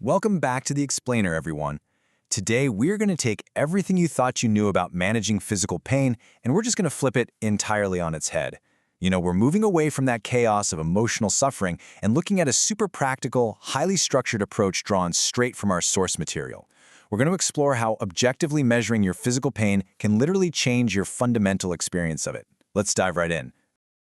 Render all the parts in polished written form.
Welcome back to The Explainer, everyone. Today, we're going to take everything you thought you knew about managing physical pain, and we're just going to flip it entirely on its head. We're moving away from that chaos of emotional suffering and looking at a super practical, highly structured approach drawn straight from our source material. We're going to explore how objectively measuring your physical pain can literally change your fundamental experience of it. Let's dive right in.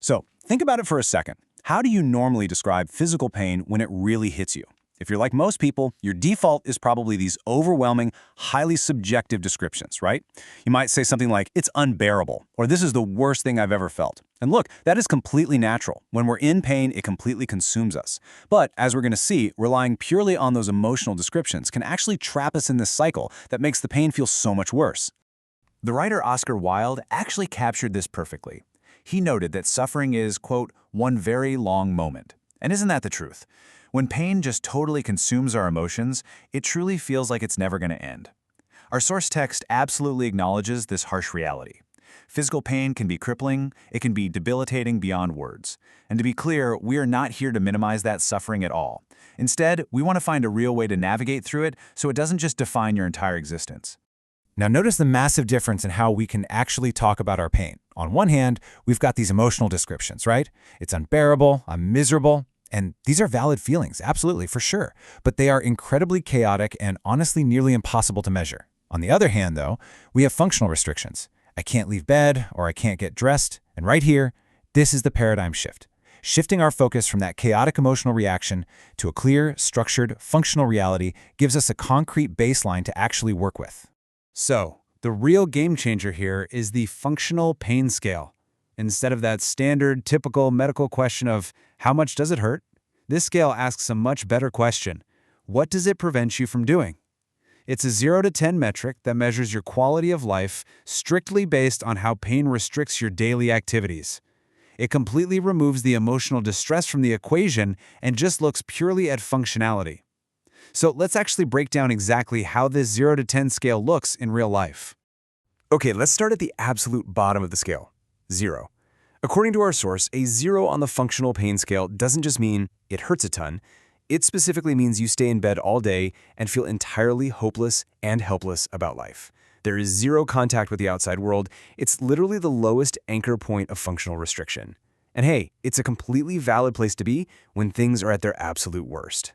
So, think about it for a second. How do you normally describe physical pain when it really hits you? If you're like most people, your default is probably these overwhelming, highly subjective descriptions, right? You might say something like, it's unbearable, or this is the worst thing I've ever felt. And look, that is completely natural. When we're in pain, it completely consumes us. But as we're going to see, relying purely on those emotional descriptions can actually trap us in this cycle that makes the pain feel so much worse. The writer Oscar Wilde actually captured this perfectly. He noted that suffering is, quote, one very long moment. And isn't that the truth? When pain just totally consumes our emotions, it truly feels like it's never going to end. Our source text absolutely acknowledges this harsh reality. Physical pain can be crippling, it can be debilitating beyond words. And to be clear, we are not here to minimize that suffering at all. Instead, we want to find a real way to navigate through it so it doesn't just define your entire existence. Now notice the massive difference in how we can actually talk about our pain. On one hand, we've got these emotional descriptions, right? It's unbearable, I'm miserable. And these are valid feelings, absolutely, for sure. But they are incredibly chaotic and honestly nearly impossible to measure. On the other hand, though, we have functional restrictions. I can't leave bed or I can't get dressed. And right here, this is the paradigm shift. Shifting our focus from that chaotic emotional reaction to a clear, structured, functional reality gives us a concrete baseline to actually work with. So, the real game changer here is the functional pain scale. Instead of that standard, typical medical question of, how much does it hurt? This scale asks a much better question. What does it prevent you from doing? It's a 0 to 10 metric that measures your quality of life strictly based on how pain restricts your daily activities. It completely removes the emotional distress from the equation and just looks purely at functionality. So let's actually break down exactly how this 0 to 10 scale looks in real life. Okay, let's start at the absolute bottom of the scale, 0. According to our source, a 0 on the functional pain scale doesn't just mean it hurts a ton. It specifically means you stay in bed all day and feel entirely hopeless and helpless about life. There is zero contact with the outside world. It's literally the lowest anchor point of functional restriction. And hey, it's a completely valid place to be when things are at their absolute worst.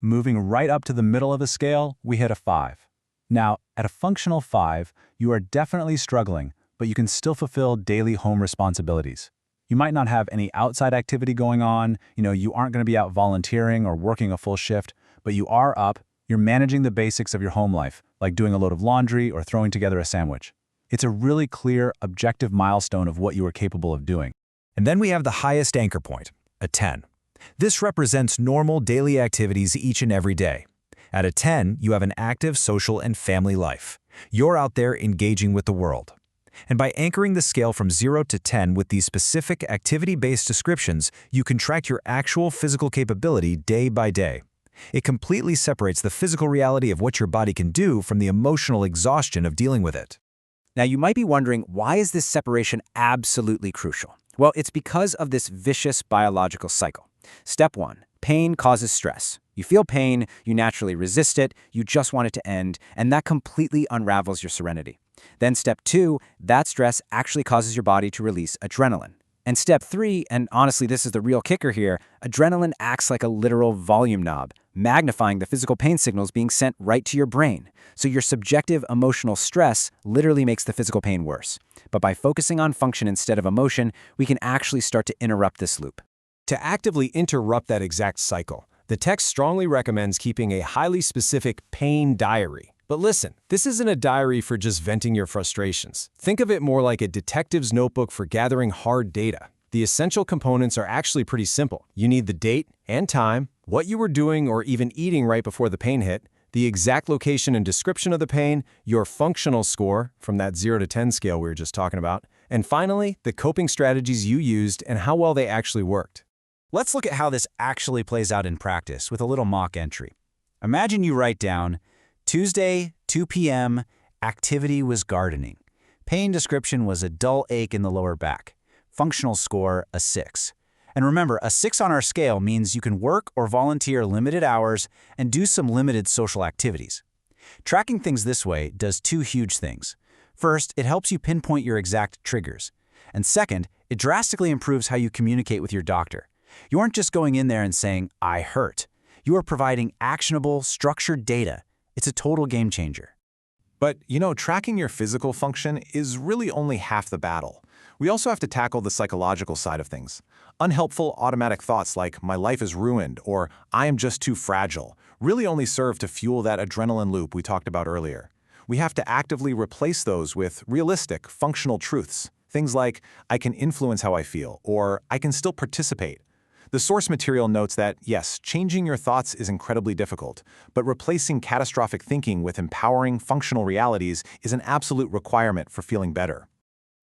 Moving right up to the middle of the scale, we hit a 5. Now, at a functional 5, you are definitely struggling, but you can still fulfill daily home responsibilities. You might not have any outside activity going on, you aren't going to be out volunteering or working a full shift, but you are up, you're managing the basics of your home life, like doing a load of laundry or throwing together a sandwich. It's a really clear, objective milestone of what you are capable of doing. And then we have the highest anchor point, a 10. This represents normal daily activities each and every day. At a 10, you have an active social and family life. You're out there engaging with the world. And by anchoring the scale from 0 to 10 with these specific activity-based descriptions, you can track your actual physical capability day by day. It completely separates the physical reality of what your body can do from the emotional exhaustion of dealing with it. Now, you might be wondering, why is this separation absolutely crucial? Well, it's because of this vicious biological cycle. Step 1, pain causes stress. You feel pain, you naturally resist it, you just want it to end, and that completely unravels your serenity. Then step 2, that stress actually causes your body to release adrenaline. And step 3, and honestly this is the real kicker here, adrenaline acts like a literal volume knob, magnifying the physical pain signals being sent right to your brain. So your subjective emotional stress literally makes the physical pain worse. But by focusing on function instead of emotion, we can actually start to interrupt this loop. To actively interrupt that exact cycle, the text strongly recommends keeping a highly specific pain diary. But listen, this isn't a diary for just venting your frustrations. Think of it more like a detective's notebook for gathering hard data. The essential components are actually pretty simple. You need the date and time, what you were doing or even eating right before the pain hit, the exact location and description of the pain, your functional score from that 0 to 10 scale we were just talking about, and finally, the coping strategies you used and how well they actually worked. Let's look at how this actually plays out in practice with a little mock entry. Imagine you write down, Tuesday, 2 p.m., activity was gardening. Pain description was a dull ache in the lower back. Functional score, a 6. And remember, a 6 on our scale means you can work or volunteer limited hours and do some limited social activities. Tracking things this way does two huge things. First, it helps you pinpoint your exact triggers. And second, it drastically improves how you communicate with your doctor. You aren't just going in there and saying, "I hurt." You are providing actionable, structured data. It's a total game changer. But, tracking your physical function is really only half the battle. We also have to tackle the psychological side of things. Unhelpful automatic thoughts like, "my life is ruined," or "I am just too fragile," really only serve to fuel that adrenaline loop we talked about earlier. We have to actively replace those with realistic, functional truths. Things like, "I can influence how I feel," or "I can still participate." The source material notes that, yes, changing your thoughts is incredibly difficult, but replacing catastrophic thinking with empowering, functional realities is an absolute requirement for feeling better.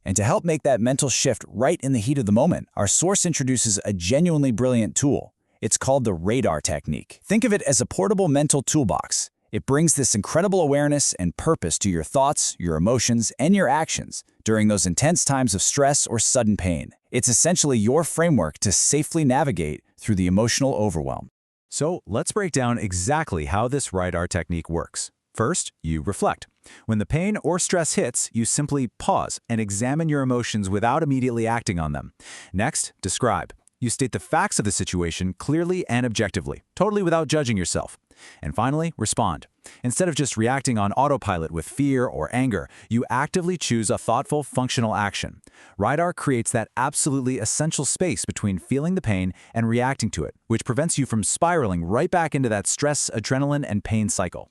And to help make that mental shift right in the heat of the moment, our source introduces a genuinely brilliant tool. It's called the radar technique. Think of it as a portable mental toolbox. It brings this incredible awareness and purpose to your thoughts, your emotions, and your actions during those intense times of stress or sudden pain. It's essentially your framework to safely navigate through the emotional overwhelm. So let's break down exactly how this radar technique works. First, you reflect. When the pain or stress hits, you simply pause and examine your emotions without immediately acting on them. Next, describe. You state the facts of the situation clearly and objectively, totally without judging yourself. And finally, respond. Instead of just reacting on autopilot with fear or anger, you actively choose a thoughtful, functional action. Radar creates that absolutely essential space between feeling the pain and reacting to it, which prevents you from spiraling right back into that stress, adrenaline, and pain cycle.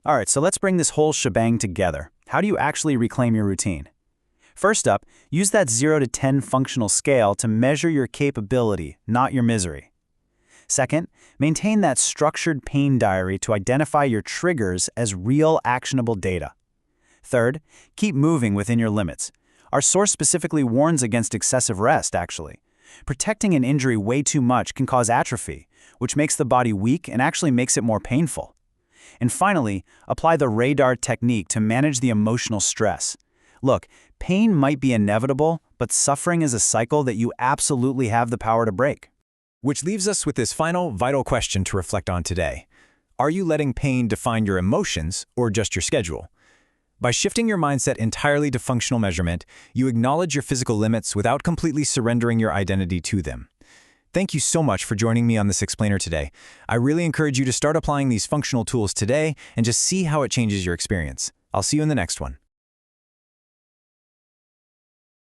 All right, so let's bring this whole shebang together. How do you actually reclaim your routine? First up, use that 0 to 10 functional scale to measure your capability, not your misery. Second, maintain that structured pain diary to identify your triggers as real actionable data. Third, keep moving within your limits. Our source specifically warns against excessive rest, actually. Protecting an injury way too much can cause atrophy, which makes the body weak and actually makes it more painful. And finally, apply the radar technique to manage the emotional stress. Look, pain might be inevitable, but suffering is a cycle that you absolutely have the power to break. Which leaves us with this final, vital question to reflect on today. Are you letting pain define your emotions or just your schedule? By shifting your mindset entirely to functional measurement, you acknowledge your physical limits without completely surrendering your identity to them. Thank you so much for joining me on this explainer today. I really encourage you to start applying these functional tools today and just see how it changes your experience. I'll see you in the next one.